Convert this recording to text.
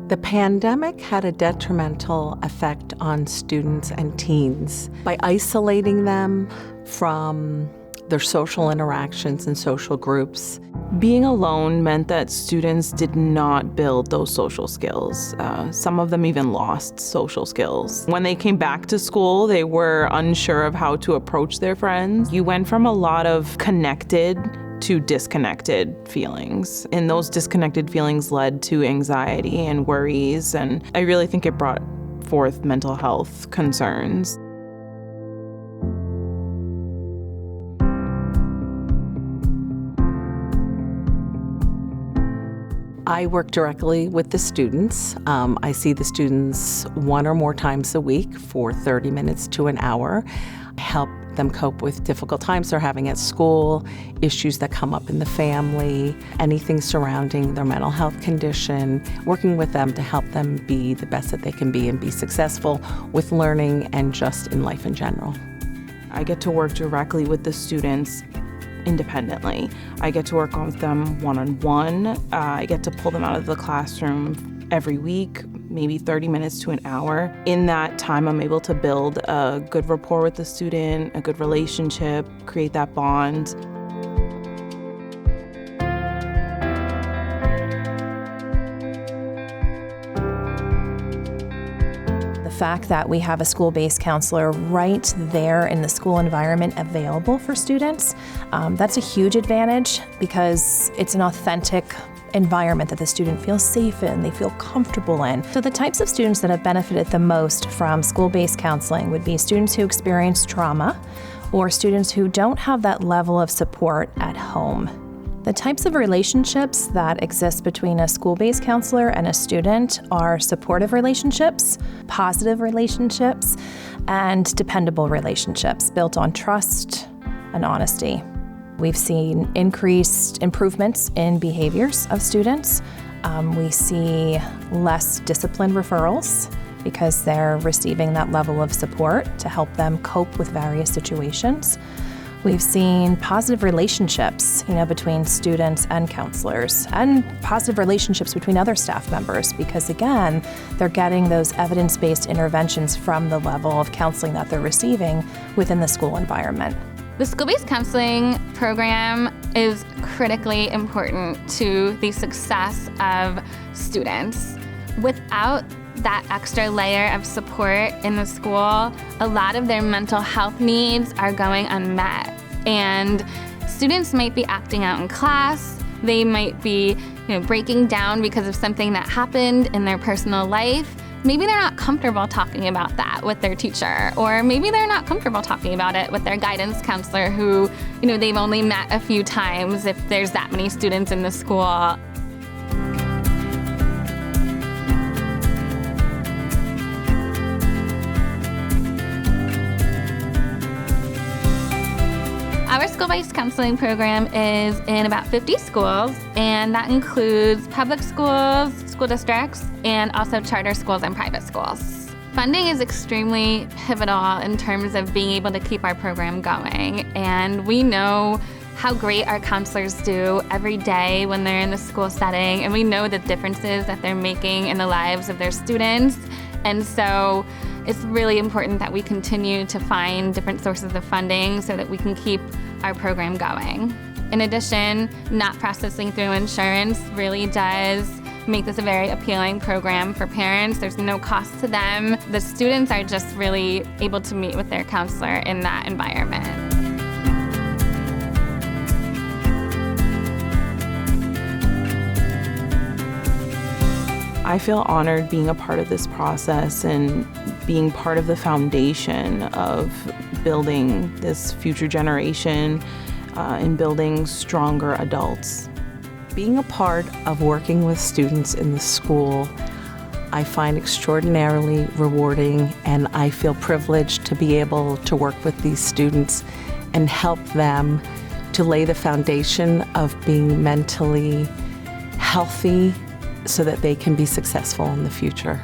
The pandemic had a detrimental effect on students and teens by isolating them from their social interactions and social groups. Being alone meant that students did not build those social skills. Some of them even lost social skills. When they came back to school, they were unsure of how to approach their friends. You went from a lot of connected to disconnected feelings. And those disconnected feelings led to anxiety and worries, and I really think it brought forth mental health concerns. I work directly with the students. I see the students one or more times a week for 30 minutes to an hour. I help them cope with difficult times they're having at school, issues that come up in the family, anything surrounding their mental health condition, working with them to help them be the best that they can be and be successful with learning and just in life in general. I get to work directly with the students independently. I get to work with them one-on-one. I get to pull them out of the classroom every week, maybe 30 minutes to an hour. In that time, I'm able to build a good rapport with the student, a good relationship, create that bond. The fact that we have a school-based counselor right there in the school environment available for students, that's a huge advantage because it's an authentic environment that the student feels safe in, they feel comfortable in. So the types of students that have benefited the most from school-based counseling would be students who experience trauma or students who don't have that level of support at home. The types of relationships that exist between a school-based counselor and a student are supportive relationships, positive relationships, and dependable relationships built on trust and honesty. We've seen increased improvements in behaviors of students. We see less discipline referrals because they're receiving that level of support to help them cope with various situations. We've seen positive relationships, between students and counselors, and positive relationships between other staff members because, again, they're getting those evidence-based interventions from the level of counseling that they're receiving within the school environment. The school-based counseling program is critically important to the success of students. Without that extra layer of support in the school, a lot of their mental health needs are going unmet. And students might be acting out in class, they might be breaking down because of something that happened in their personal life. Maybe they're not comfortable talking about that with their teacher, or maybe they're not comfortable talking about it with their guidance counselor who, they've only met a few times if there's that many students in the school. Our school-based counseling program is in about 50 schools, and that includes public schools, school districts, and also charter schools and private schools. Funding is extremely pivotal in terms of being able to keep our program going, and we know how great our counselors do every day when they're in the school setting, and we know the differences that they're making in the lives of their students. And so it's really important that we continue to find different sources of funding so that we can keep our program going. In addition, not processing through insurance really does make this a very appealing program for parents. There's no cost to them. The students are just really able to meet with their counselor in that environment. I feel honored being a part of this process and being part of the foundation of building this future generation and building stronger adults. Being a part of working with students in the school, I find extraordinarily rewarding, and I feel privileged to be able to work with these students and help them to lay the foundation of being mentally healthy so that they can be successful in the future.